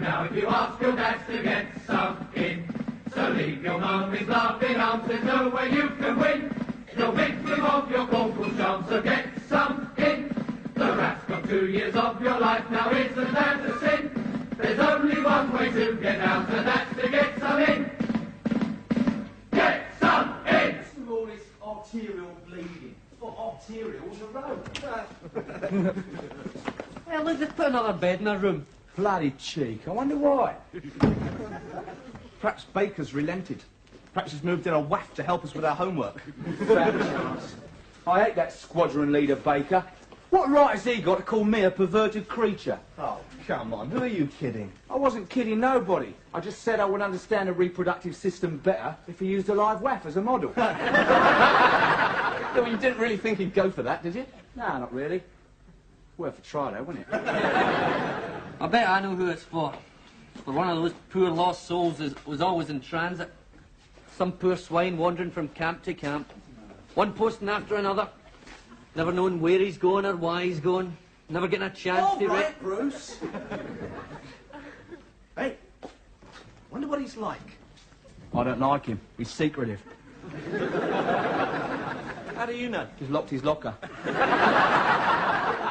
now if you ask your dad to get some in. So leave your mummy's laughing arms, there's no way you can win. You're victim of your corporal's charm, so get some in. The rat's got 2 years of your life, now isn't that a sin? There's only one way to get out, and that's to get some in. Get some in! What's with all this arterial bleeding? What arterials are road? Well, let's just put another bed in our room. Bloody cheek, I wonder why. Perhaps Baker's relented. Perhaps he's moved in a waff to help us with our homework. Bad chance. I hate that squadron leader, Baker. What right has he got to call me a perverted creature? Oh, come on, who are you kidding? I wasn't kidding nobody. I just said I would understand the reproductive system better if he used a live waff as a model. Yeah, well, you didn't really think he'd go for that, did you? No, not really. Worth a try, though, wasn't it? I bet I know who it's for. For one of those poor lost souls that was always in transit. Some poor swine wandering from camp to camp. One posting after another. Never knowing where he's going or why he's going. Never getting a chance to... All right, Bruce. Hey, wonder what he's like. I don't like him. He's secretive. How do you know? He's locked his locker.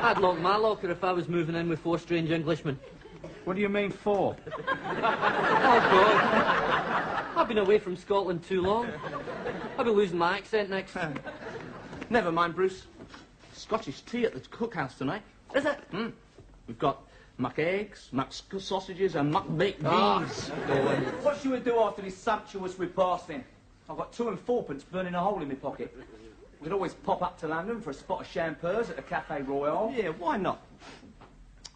I'd lock my locker if I was moving in with 4 strange Englishmen. What do you mean, 4? Oh, God. I've been away from Scotland too long. I'll be losing my accent next. Never mind, Bruce. Scottish tea at the cookhouse tonight. Is it? We've got muck eggs, muck sausages, and muck baked beans. What should we do after this sumptuous repast, then? I've got 2 and 4pence burning a hole in my pocket. We could always pop up to London for a spot of champers at the Café Royal. Yeah, why not?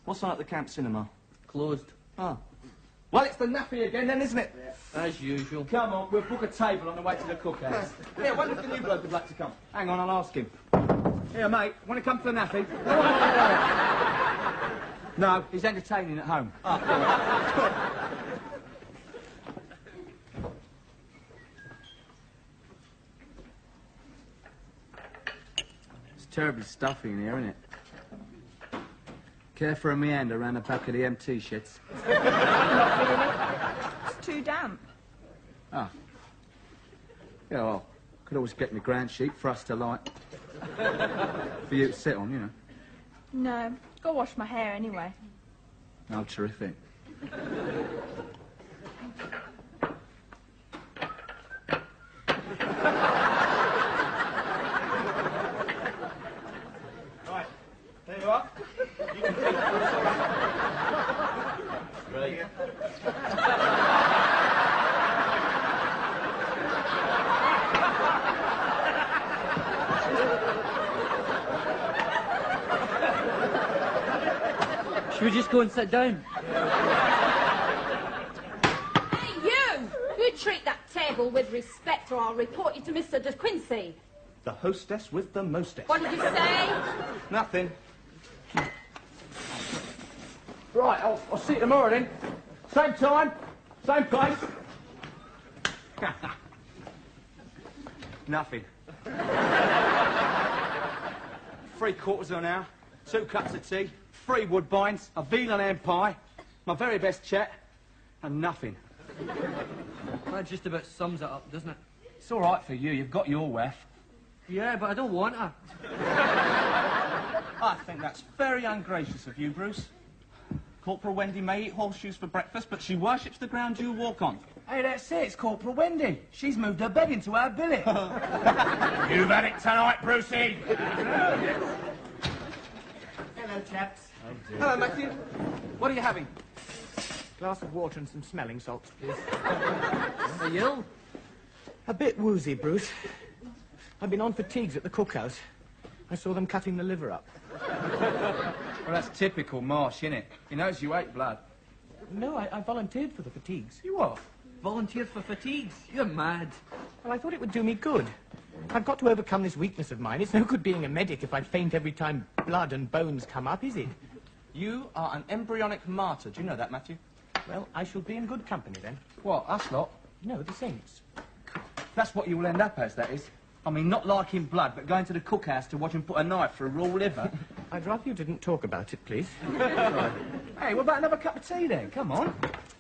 What's on at the camp cinema? Closed. Oh. Well, it's the nappy again then, isn't it? As usual. Come on, we'll book a table on the way to the cookhouse. Yeah, wonder if the new bloke would like to come. Hang on, I'll ask him. Here, mate, want to come to the nappy? No, he's entertaining at home. It's terribly stuffy in here, isn't it? Care for a meander around the back of the MT sheds? It's too damp. Ah. Yeah, well, could always get my ground sheet for us to light. For you to sit on, you know. No, go wash my hair anyway. Oh, terrific. Right, there you are. You can take Great. Should we just go and sit down? Hey, you! You treat that table with respect or I'll report you to Mr. De Quincey. The hostess with the mostess. What did you say? Nothing. Right, I'll see you tomorrow then. Same time, same place. Nothing. 3/4 of an hour, 2 cups of tea, 3 woodbines, a veal and ham pie, my very best chat, and nothing. That just about sums it up, doesn't it? It's all right for you, you've got your waff. Yeah, but I don't want her. I think that's very ungracious of you, Bruce. Corporal Wendy may eat horseshoes for breakfast, but she worships the ground you walk on. Hey, that's it, it's Corporal Wendy. She's moved her bed into our billet. You've had it tonight, Brucey. Hello, chaps. Hello, Matthew. What are you having? Glass of water and some smelling salts, please. Are you ill? A bit woozy, Bruce. I've been on fatigues at the cookhouse. I saw them cutting the liver up. Well, that's typical Marsh, innit? He knows you hate blood. No, I volunteered for the fatigues. You what? Volunteered for fatigues? You're mad. Well, I thought it would do me good. I've got to overcome this weakness of mine. It's no good being a medic if I faint every time blood and bones come up, is it? You are an embryonic martyr. Do you know that, Matthew? Well, I shall be in good company then. What, us lot? No, the saints. That's what you'll end up as, that is. I mean, not liking blood, but going to the cookhouse to watch him put a knife for a raw liver. I'd rather you didn't talk about it, please. Hey, what about another cup of tea then? Come on.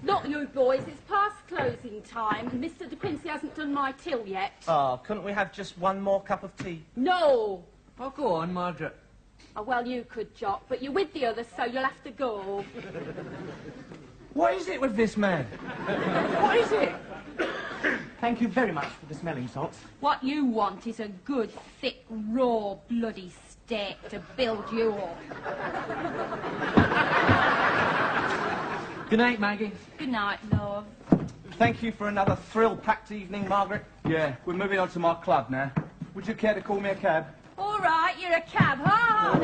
Not you boys, it's past closing time. Mr. De Quincey hasn't done my till yet. Oh, couldn't we have just one more cup of tea? No! Oh, go on, Margaret. Oh, well, you could, Jock, but you're with the others, so you'll have to go. What is it with this man? What is it? Thank you very much for the smelling salts. What you want is a good, thick, raw, bloody steak to build you up. Good night, Maggie. Good night, love. Thank you for another thrill-packed evening, Margaret. Yeah, we're moving on to my club now. Would you care to call me a cab? All right, you're a cab, ha!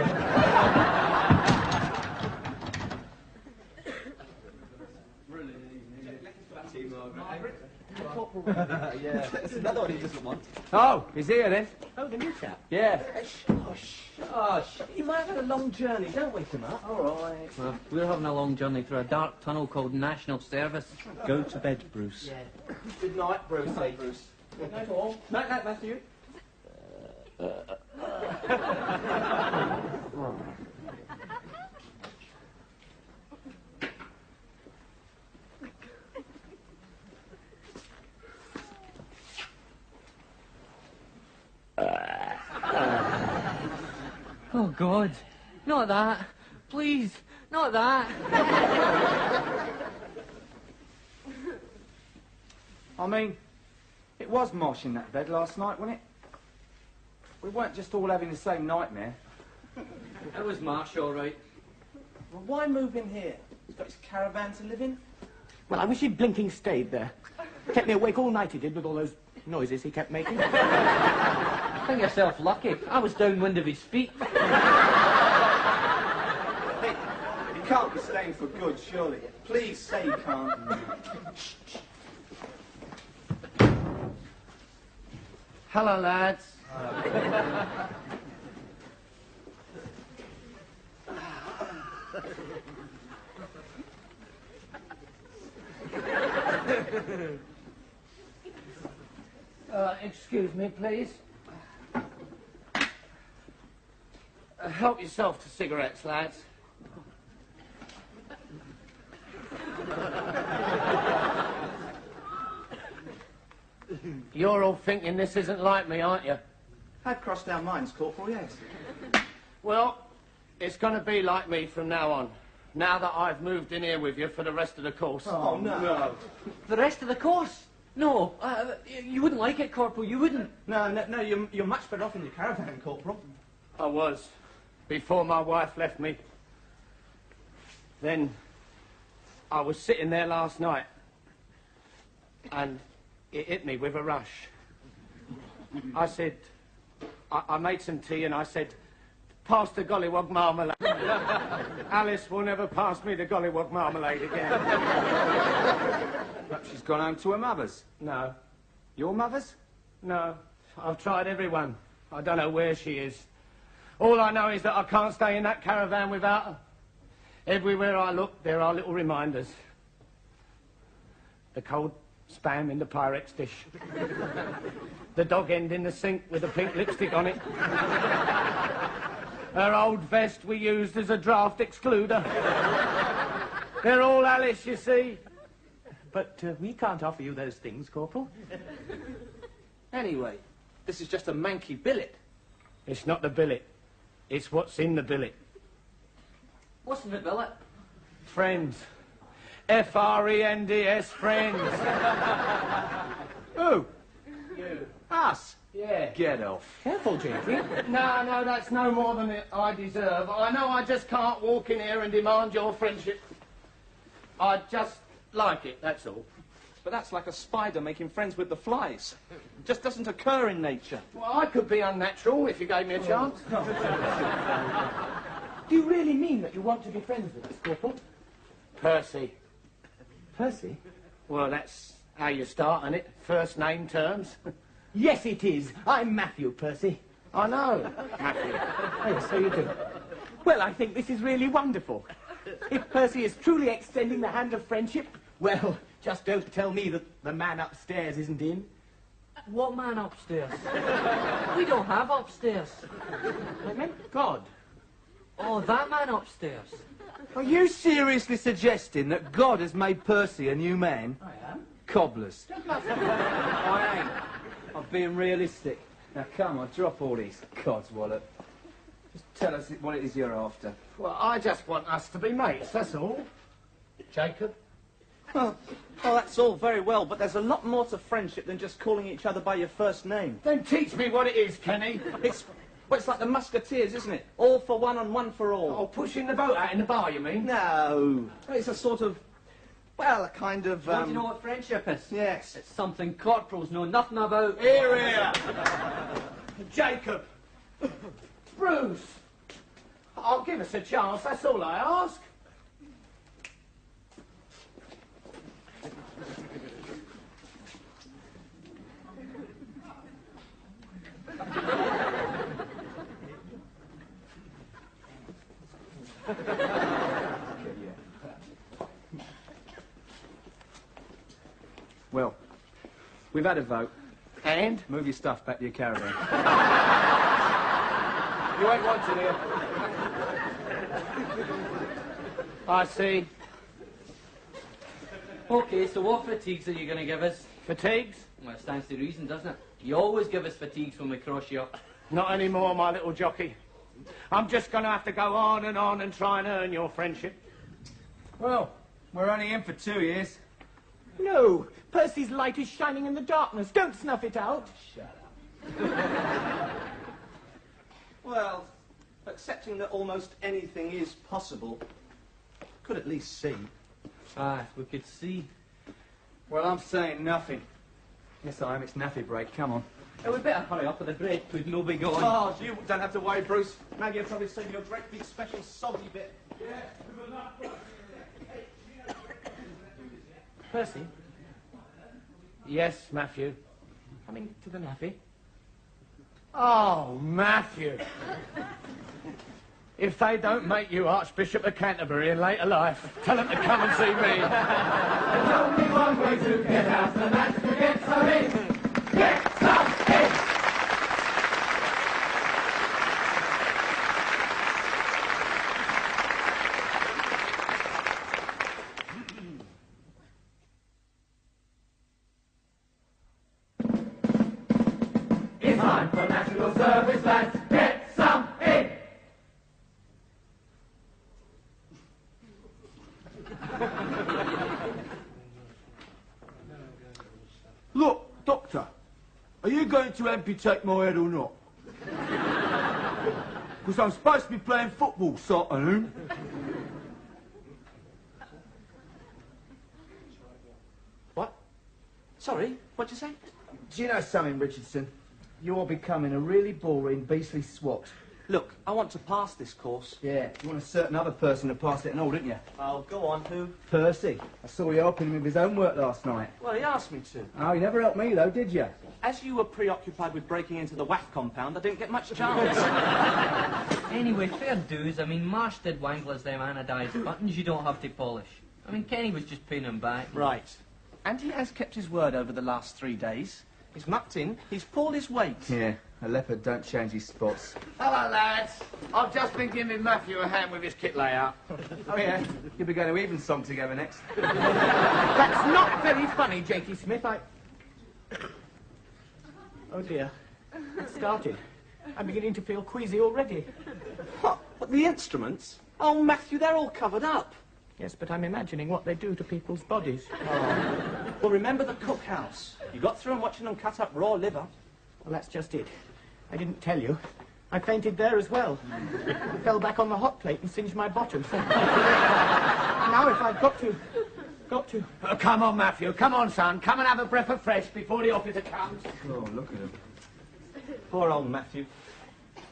Yeah. That's another one he doesn't want. Oh, he's here then. Oh, the new chap. Yeah. Shush. You might have had a long journey. Don't wake him up. All right. Well, we're having a long journey through a dark tunnel called National Service. Go to bed, Bruce. Yeah. Good night, Bruce. Hey, Bruce. Good night, all. Night, night, Matthew. Oh, God. Not that. Please, not that. I mean, it was mosh in that bed last night, wasn't it? We weren't just all having the same nightmare. It was Marsh, all right. Well, why move in here? He's got his caravan to live in. Well, I wish he'd blinking stayed there. Kept me awake all night, he did, with all those noises he kept making. Think yourself lucky. I was downwind of his feet. He can't be staying for good, surely. Please say he can't. Hello, lads. Excuse me, please. Help yourself to cigarettes, lads. You're all thinking this isn't like me, aren't you? Had crossed our minds, Corporal, yes. Well, it's going to be like me from now on. Now that I've moved in here with you for the rest of the course. Oh, no. The rest of the course? No, you wouldn't like it, Corporal, you wouldn't. No, you're much better off in your caravan, Corporal. I was, before my wife left me. Then, I was sitting there last night, and it hit me with a rush. I said, I made some tea and I said, pass the gollywog marmalade. Alice will never pass me the gollywog marmalade again. Perhaps she's gone home to her mother's. No, Your mother's? no, I've tried everyone. I don't know where she is. All I know is that I can't stay in that caravan without her. Everywhere I look, there are little reminders. The cold spam in the Pyrex dish. The dog end in the sink with the pink lipstick on it. Her old vest we used as a draft excluder. They're all Alice, you see. But we can't offer you those things, Corporal. Anyway, this is just a manky billet. It's not the billet. It's what's in the billet. What's in the billet? Friends. F-R-E-N-D-S, friends. Who? You. Us? Yeah. Get off. Careful, Jakey. No, that's no more than I deserve. I know I just can't walk in here and demand your friendship. I just like it, that's all. But that's like a spider making friends with the flies. It just doesn't occur in nature. Well, I could be unnatural if you gave me a chance. Do you really mean that you want to be friends with us, Corporal? Percy. Percy? Well, that's how you start, isn't it? First name terms. Yes, it is. I'm Matthew, Percy. I know, Matthew. Oh, yes, so you do. Well, I think this is really wonderful. If Percy is truly extending the hand of friendship, well, just don't tell me that the man upstairs isn't in. What man upstairs? We don't have upstairs. I meant God. Oh, that man upstairs. Are you seriously suggesting that God has made Percy a new man? I am. Cobblers. I ain't. I'm being realistic. Now, come on, drop all these codswallop. Just tell us what it is you're after. Well, I just want us to be mates, that's all. Jacob? Oh, that's all very well, but there's a lot more to friendship than just calling each other by your first name. Then teach me what it is, Kenny. It's like the Musketeers, isn't it? All for one and one for all. Oh, pushing the boat out in the bar, you mean? No. It's a sort of, well, a kind of, Want to know what friendship is? Yes. It's something corporals know nothing about. Here, here. Jacob. Bruce. Oh, give us a chance, that's all I ask. Well, we've had a vote. And? Move your stuff back to your caravan. You ain't wanted here. I see. Okay, so what fatigues are you going to give us? Fatigues? Well, it stands to reason, doesn't it? You always give us fatigues when we cross you up. Not anymore, my little jockey. I'm just going to have to go on and try and earn your friendship. Well, we're only in for 2 years. No, Percy's light is shining in the darkness. Don't snuff it out. Well, accepting that almost anything is possible, could at least see. Ah, if we could see. Well, I'm saying nothing. Yes, I am. It's naffy break. Come on. Oh, we better hurry up with the bread pudding will be gone. Oh, you don't have to worry, Bruce. Maggie will probably send you a great big special soggy bit. Percy? Yes, Matthew. Coming to the naffy? Oh, Matthew. If they don't make you Archbishop of Canterbury in later life, tell them to come and see me. There's only one way to get out, and that's to get some in. Get some in! It's time for National Service, lads. Get some in! Look, Doctor, are you going to amputate my head or not? Because I'm supposed to be playing football this afternoon. What? Sorry, what'd you say? Do you know something, Richardson? You're becoming a really boring, beastly swat. Look, I want to pass this course. Yeah, you want a certain other person to pass it and all, didn't you? Oh, go on, who? Percy. I saw you helping him with his homework last night. Well, he asked me to. Oh, you never helped me, though, did you? As you were preoccupied with breaking into the WAF compound, I didn't get much chance. Anyway, fair dues. I mean, Marsh did wanglers them anodized buttons you don't have to polish. I mean, Kenny was just paying him back. Right. And he has kept his word over the last 3 days. He's mucked in, he's pulled his weight. Yeah, a leopard don't change his spots. Hello, lads. I've just been giving Matthew a hand with his kit layout. Oh, yeah? You'll be going to Evensong together next. That's not very funny, Jakey Smith. Oh, dear. It started. I'm beginning to feel queasy already. What? But the instruments? Oh, Matthew, they're all covered up. Yes, but I'm imagining what they do to people's bodies. Well, remember the cookhouse. You got through and watching them cut up raw liver. Well, that's just it. I didn't tell you. I fainted there as well. Fell back on the hot plate and singed my bottom. Now if I've got to... Oh, come on, Matthew. Come on, son. Come and have a breath of fresh before the officer comes. Oh, look at him. Poor old Matthew.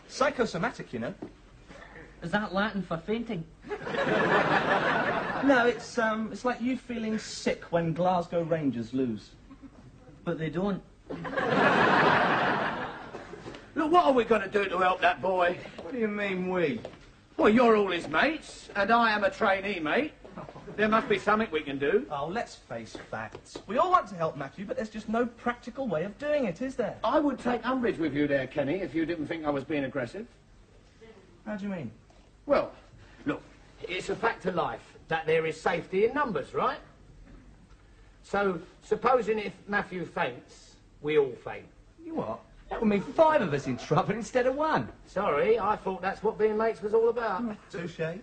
Psychosomatic, you know. Is that Latin for fainting? No, it's like you feeling sick when Glasgow Rangers lose. But they don't. Look, what are we going to do to help that boy? What do you mean, we? Well, you're all his mates, and I am a trainee mate. There must be something we can do. Oh, let's face facts. We all want to help Matthew, but there's just no practical way of doing it, is there? I would take umbrage with you there, Kenny, if you didn't think I was being aggressive. How do you mean? Well, look, it's a fact of life that there is safety in numbers, right? So, supposing if Matthew faints, we all faint. You what? That would mean 5 of us in trouble instead of 1. Sorry, I thought that's what being mates was all about. Touché.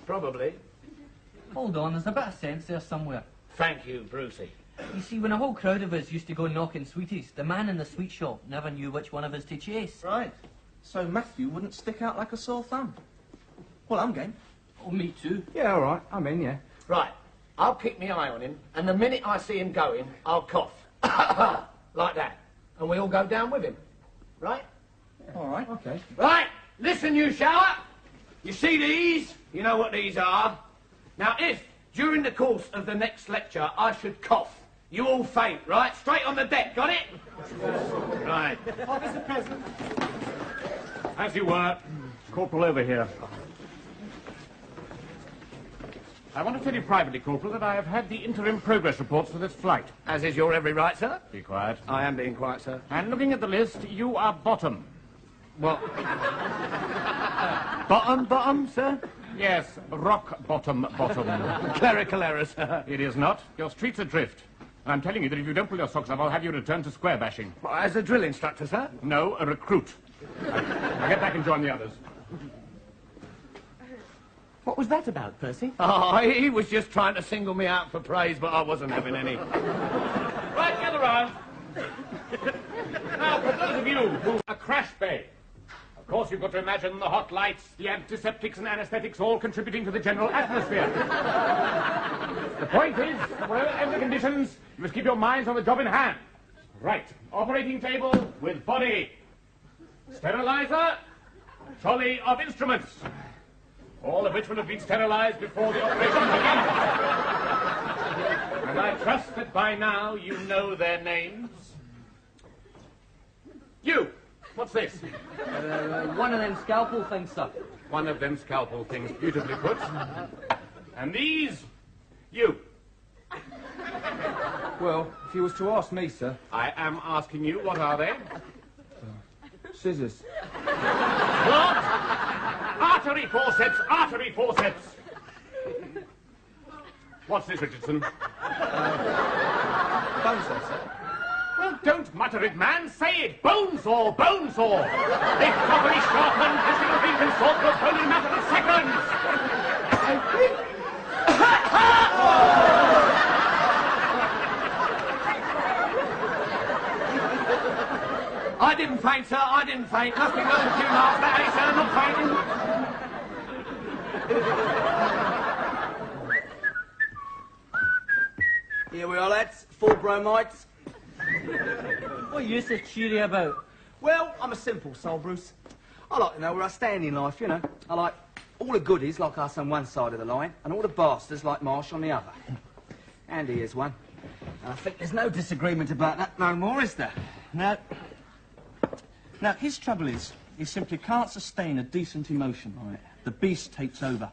Probably. Hold on, there's a bit of sense there somewhere. Thank you, Brucey. You see, when a whole crowd of us used to go knocking sweeties, the man in the sweet shop never knew which one of us to chase. Right. So Matthew wouldn't stick out like a sore thumb. Well, I'm game. Oh, me too. Yeah, all right. I'm in, yeah. Right, I'll keep my eye on him, and the minute I see him going, I'll cough. Like that. And we all go down with him. Right? All right, okay. Right, listen, you shower. You see these? You know what these are. Now, if, during the course of the next lecture, I should cough, you all faint, right? Straight on the deck, got it? Right. Officer present. As you were, Corporal over here. I want to tell you privately, Corporal, that I have had the interim progress reports for this flight. As is your every right, sir. Be quiet. I am being quiet, sir. And looking at the list, you are bottom. What? Bottom, sir? Yes, rock bottom. Clerical error, sir. It is not. Your street's adrift. I'm telling you that if you don't pull your socks up, I'll have you return to square bashing. As a drill instructor, sir? No, a recruit. Now get back and join the others. What was that about, Percy? Oh, he was just trying to single me out for praise, but I wasn't having any. Right, gather round. Now, for those of you who... A crash bay. Of course, you've got to imagine the hot lights, the antiseptics and anesthetics all contributing to the general atmosphere. The point is, whatever the conditions, you must keep your minds on the job in hand. Right. Operating table with body. Sterilizer. Trolley of instruments. All of which will have been sterilized before the operation begins. And I trust that by now you know their names. You! What's this? One of them scalpel things, sir. One of them scalpel things, beautifully put. And these? You. Well, if you was to ask me, sir... I am asking you, what are they? Scissors. What? Artery forceps! What's this, Richardson? Bone saw, sir. Well, don't mutter it, man. Say it. Bone saw. If properly sharpened, this little thing can saw through a bone in a matter of seconds. I didn't faint, sir. I didn't faint. Must be worth a few marks that, eh, sir? Not fainting. Here we are, lads. 4 bromides. What are you so cheery about? Well, I'm a simple soul, Bruce. I like to know where I stand in life, you know. I like all the goodies like us on one side of the line, and all the bastards like Marsh on the other. And here's one. And I think there's no disagreement about that no more, is there? Now, his trouble is, he simply can't sustain a decent emotion. Right. The beast takes over.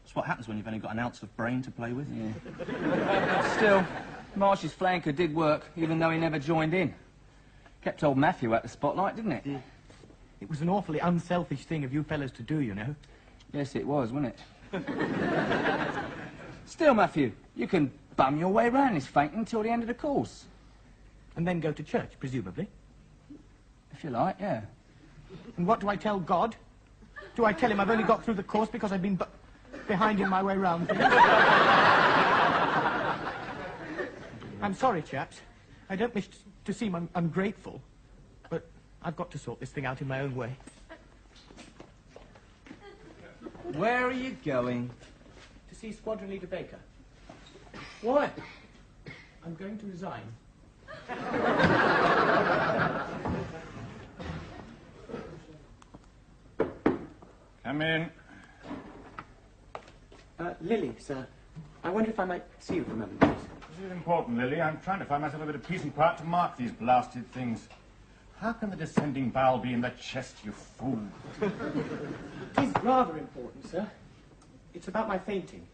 That's what happens when you've only got an ounce of brain to play with. Yeah. Still, Marsh's flanker did work, even though he never joined in. Kept old Matthew at the spotlight, didn't it? Yeah. It was an awfully unselfish thing of you fellas to do, you know. Yes, it was, wasn't it? Still, Matthew, you can bum your way round this fainting until the end of the course. And then go to church, presumably. If you like, yeah. And what do I tell God? Do I tell him I've only got through the course because I've been behind in my way round? I'm sorry, chaps. I don't wish to seem ungrateful, but I've got to sort this thing out in my own way. Where are you going? To see Squadron Leader Baker. Why? I'm going to resign. Come in. Lily, sir. I wonder if I might see you for a moment, please. This is important, Lily. I'm trying to find myself a bit of peace and quiet to mark these blasted things. How can the descending bowel be in the chest, you fool? It is rather important, sir. It's about my fainting.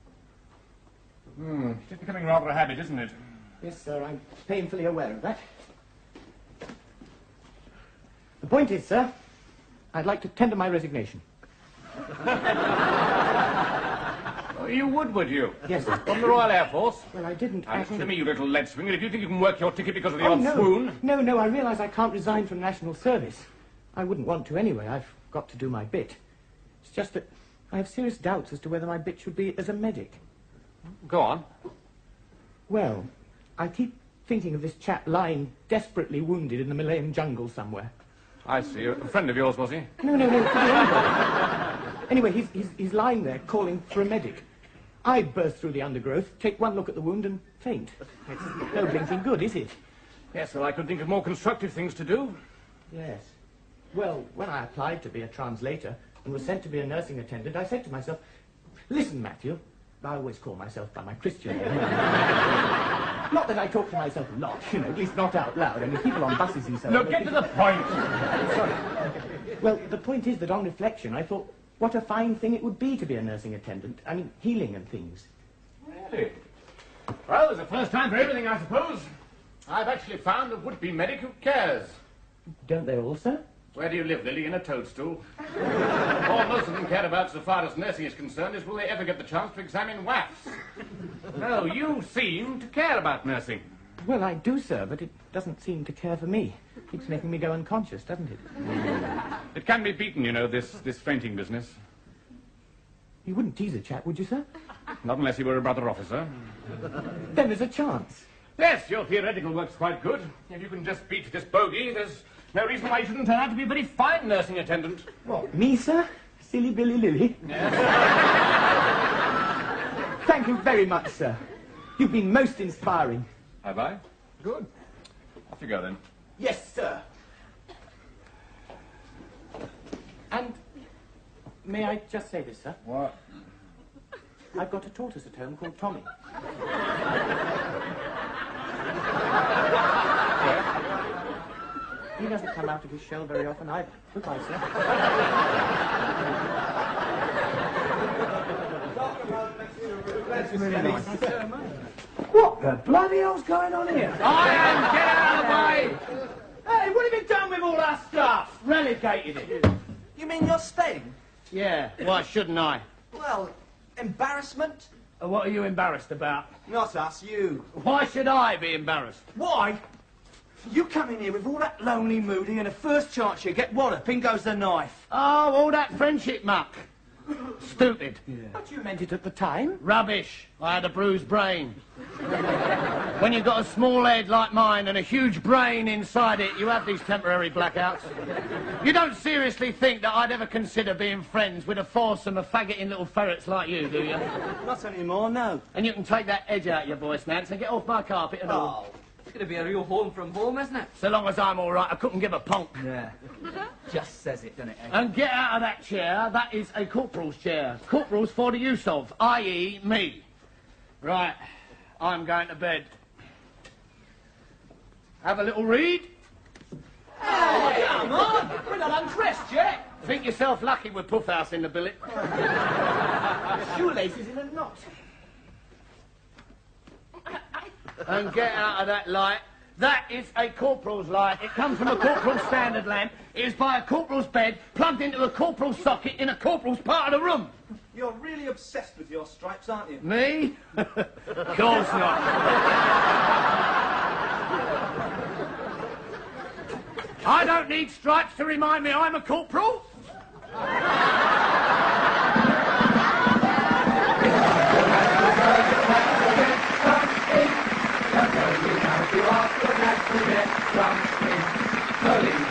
It's becoming rather a habit, isn't it? Yes, sir, I'm painfully aware of that. The point is, sir, I'd like to tender my resignation. Oh, you would you? Yes, sir. From the Royal Air Force? Well, I didn't Now, listen actually... to me, you little lead swinger. If you think you can work your ticket because of the Oh, odd no. swoon... No, I realise I can't resign from national service. I wouldn't want to anyway. I've got to do my bit. It's just that I have serious doubts as to whether my bit should be as a medic. Go on. Well, I keep thinking of this chap lying desperately wounded in the Malayan jungle somewhere. I see. A friend of yours, was he? No. Anyway, he's lying there calling for a medic. I burst through the undergrowth, take one look at the wound and faint. It's no blinking good, is it? Yes, well, I could think of more constructive things to do. Yes. Well, when I applied to be a translator and was sent to be a nursing attendant, I said to myself, listen, Matthew, I always call myself by my Christian name. Not that I talk to myself a lot, at least not out loud. I mean, people on buses and so on... Look, get to the point. Sorry. Well, the point is that on reflection, I thought, what a fine thing it would be to be a nursing attendant. I mean, healing and things. Really? Well, it's a first time for everything, I suppose. I've actually found a would-be medic who cares. Don't they all, sir? Where do you live, Lily? In a toadstool? All most of them care about, so far as nursing is concerned, is will they ever get the chance to examine WAFs. No, you seem to care about nursing. Well, I do, sir, but it doesn't seem to care for me. It keeps making me go unconscious, doesn't it? It can be beaten, you know, this fainting business. You wouldn't tease a chap, would you, sir? Not unless he were a brother officer. Then there's a chance. Yes, your theoretical work's quite good. If you can just beat this bogey, there's no reason why you shouldn't turn out to be a very fine nursing attendant. What, me, sir? Silly Billy Lilly? Yes. Thank you very much, sir. You've been most inspiring. Have I? Good. Off you go, then. Yes, sir. And may I just say this, sir? What? I've got a tortoise at home called Tommy. He doesn't come out of his shell very often either. Goodbye, sir. What the bloody hell's going on here? I am! Get out of the way! Hey, what have you done with all that stuff? Relegated it. You mean you're staying? Yeah, why shouldn't I? Well, embarrassment? What are you embarrassed about? Not us, you. Why should I be embarrassed? Why? You come in here with all that lonely moody and the first chance you get, what, up in goes the knife. Oh, all that friendship muck. Stupid. But you meant it at the time. Rubbish. I had a bruised brain. When you've got a small head like mine and a huge brain inside it, you have these temporary blackouts. You don't seriously think that I'd ever consider being friends with a foursome of faggoting little ferrets like you, do you? Not anymore, no. And you can take that edge out of your voice, Nance, and get off my carpet and all. Oh, it's going to be a real home from home, isn't it? So long as I'm all right, I couldn't give a punk. Yeah. Just says it, doesn't it, eh? And get out of that chair. That is a corporal's chair. Corporal's for the use of, i.e. me. Right, I'm going to bed. Have a little read? Oh, come on! We're not undressed yet. Think yourself lucky with Puff House in the billet. Shoelaces in a knot. And get out of that light. That is a corporal's light. It comes from a corporal's standard lamp. It is by a corporal's bed, plugged into a corporal's socket in a corporal's part of the room. You're really obsessed with your stripes, aren't you? Me? Of course not. I don't need stripes to remind me I'm a corporal. You are the best to get something. So leave